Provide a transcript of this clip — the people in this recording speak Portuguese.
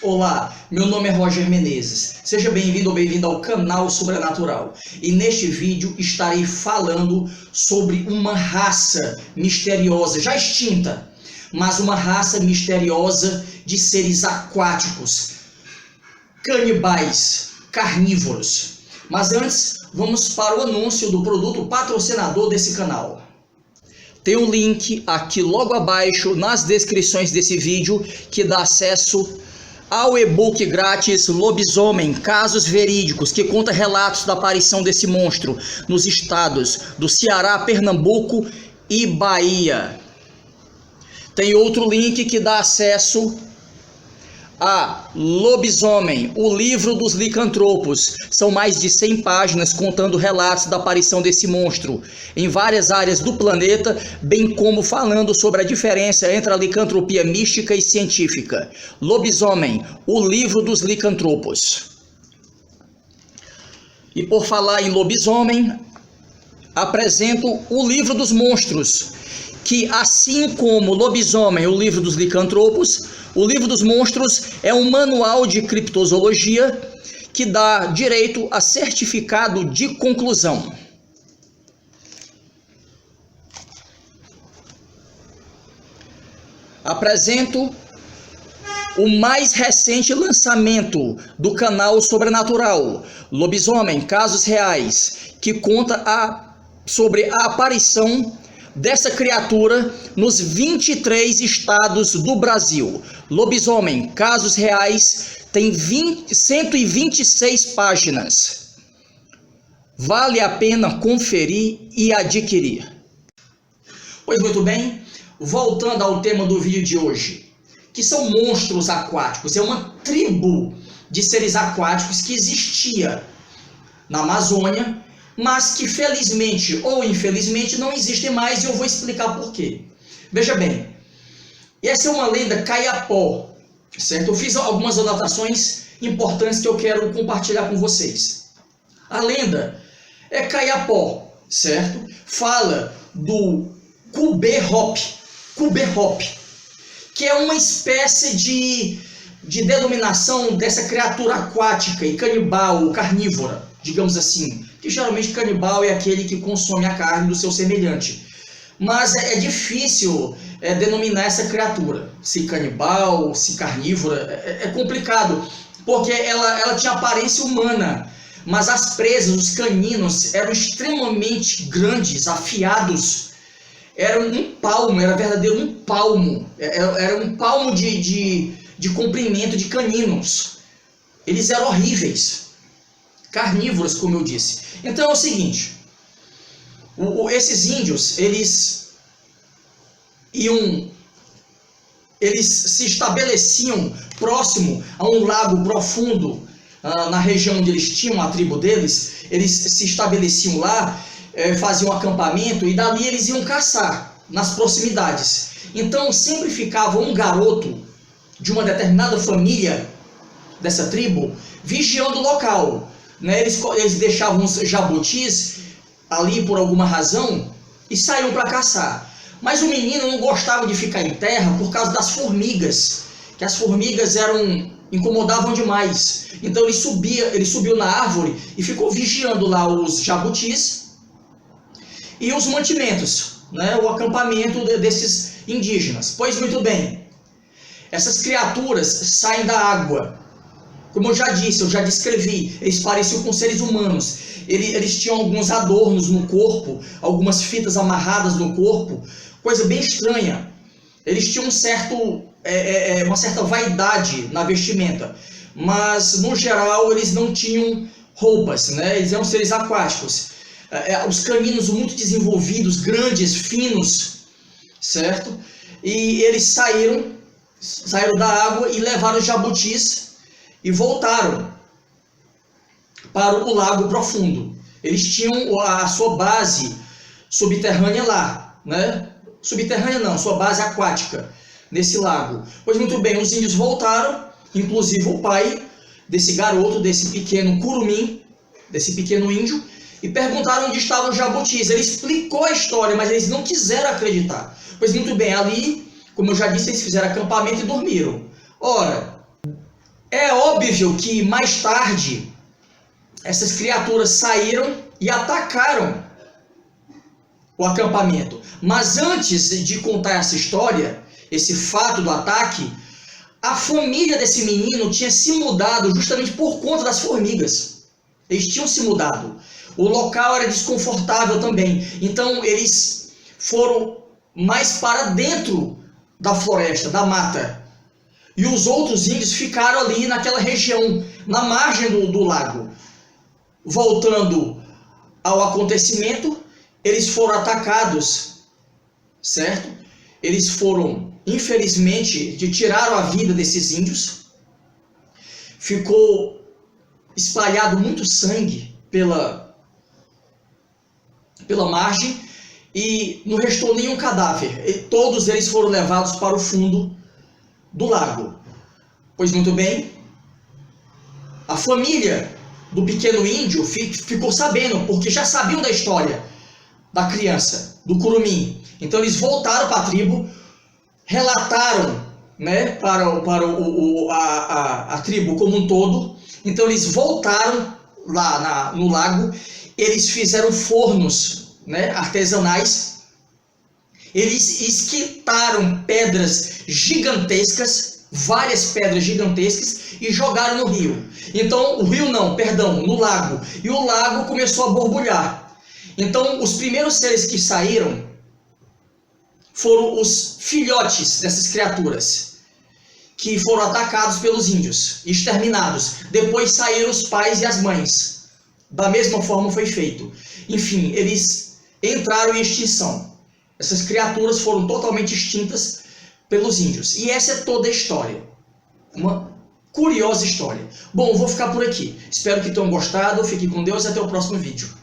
Olá, meu nome é Roger Menezes. Seja bem-vindo ou bem-vinda ao canal Sobrenatural. E neste vídeo estarei falando sobre uma raça misteriosa, já extinta, mas uma raça misteriosa de seres aquáticos, canibais, carnívoros. Mas antes, vamos para o anúncio do produto patrocinador desse canal. Tem um link aqui logo abaixo nas descrições desse vídeo que dá acesso ao e-book grátis Lobisomem, Casos Verídicos, que conta relatos da aparição desse monstro nos estados do Ceará, Pernambuco e Bahia. Tem outro link que dá acesso a Lobisomem, o livro dos licantropos. São mais de 100 páginas contando relatos da aparição desse monstro em várias áreas do planeta, bem como falando sobre a diferença entre a licantropia mística e científica. Lobisomem, o livro dos licantropos. E por falar em lobisomem, apresento o livro dos monstros, que assim como Lobisomem, o livro dos licantropos, o livro dos monstros é um manual de criptozoologia que dá direito a certificado de conclusão. Apresento o mais recente lançamento do canal Sobrenatural, Lobisomem, Casos Reais, que conta sobre a aparição dessa criatura nos 23 estados do Brasil. Lobisomem, Casos Reais, tem 126 páginas. Vale a pena conferir e adquirir. Pois muito bem, voltando ao tema do vídeo de hoje, que são monstros aquáticos. É uma tribo de seres aquáticos que existia na Amazônia, mas que felizmente ou infelizmente não existem mais, e eu vou explicar por quê. Veja bem, essa é uma lenda caiapó, certo? Eu fiz algumas anotações importantes que eu quero compartilhar com vocês. A lenda é caiapó, certo? Fala do Cubê-Hop, que é uma espécie de denominação dessa criatura aquática e canibal, carnívora, digamos assim, que geralmente canibal é aquele que consome a carne do seu semelhante. Mas é difícil denominar essa criatura, se canibal, se carnívora, é complicado, porque ela tinha aparência humana, mas as presas, os caninos, eram extremamente grandes, afiados, era um palmo, era verdadeiro um palmo, era um palmo de comprimento de caninos. Eles eram horríveis, carnívoros, como eu disse. Então é o seguinte, esses índios, eles se estabeleciam próximo a um lago profundo, na região onde eles tinham a tribo deles. Eles se estabeleciam lá, faziam um acampamento, e dali eles iam caçar nas proximidades. Então sempre ficava um garoto de uma determinada família dessa tribo vigiando o local. Eles deixavam os jabutis ali por alguma razão e saíam para caçar. Mas o menino não gostava de ficar em terra por causa das formigas, que as formigas incomodavam demais. Então ele subiu na árvore e ficou vigiando lá os jabutis e os mantimentos, o acampamento desses indígenas. Pois muito bem, essas criaturas saem da água. Como eu já disse, eu já descrevi, eles pareciam com seres humanos. Eles tinham alguns adornos no corpo, algumas fitas amarradas no corpo, coisa bem estranha. Eles tinham uma certa vaidade na vestimenta, mas no geral eles não tinham roupas, Eles eram seres aquáticos. Os caninos muito desenvolvidos, grandes, finos, certo? E eles saíram da água e levaram os jabutis e voltaram para o lago profundo. Eles tinham a sua base subterrânea lá, Subterrânea não, sua base aquática nesse lago. Pois muito bem, os índios voltaram, inclusive o pai desse garoto, desse pequeno curumim, desse pequeno índio, e perguntaram onde estavam os jabutis. Ele explicou a história, mas eles não quiseram acreditar. Pois muito bem, ali, como eu já disse, eles fizeram acampamento e dormiram. Ora, É óbvio que mais tarde essas criaturas saíram e atacaram o acampamento. Mas antes de contar essa história, esse fato do ataque, a família desse menino tinha se mudado justamente por conta das formigas. Eles tinham se mudado. O local era desconfortável também. Então eles foram mais para dentro da floresta, da mata. E os outros índios ficaram ali naquela região, na margem do lago. Voltando ao acontecimento, eles foram atacados, certo? Eles foram, infelizmente, tiraram a vida desses índios. Ficou espalhado muito sangue pela margem e não restou nenhum cadáver. E todos eles foram levados para o fundo do lago. Pois muito bem, a família do pequeno índio ficou sabendo, porque já sabiam da história da criança, do curumim. Então eles voltaram para a tribo, relataram, né, para a tribo como um todo. Então eles voltaram lá no lago, eles fizeram fornos, né, artesanais, eles esquentaram pedras gigantescas, várias pedras gigantescas, e jogaram no rio. Então, no lago. E o lago começou a borbulhar. Então, os primeiros seres que saíram foram os filhotes dessas criaturas, que foram atacados pelos índios, exterminados. Depois saíram os pais e as mães. Da mesma forma foi feito. Enfim, eles entraram em extinção. Essas criaturas foram totalmente extintas pelos índios. E essa é toda a história. Uma curiosa história. Bom, vou ficar por aqui. Espero que tenham gostado. Fique com Deus e até o próximo vídeo.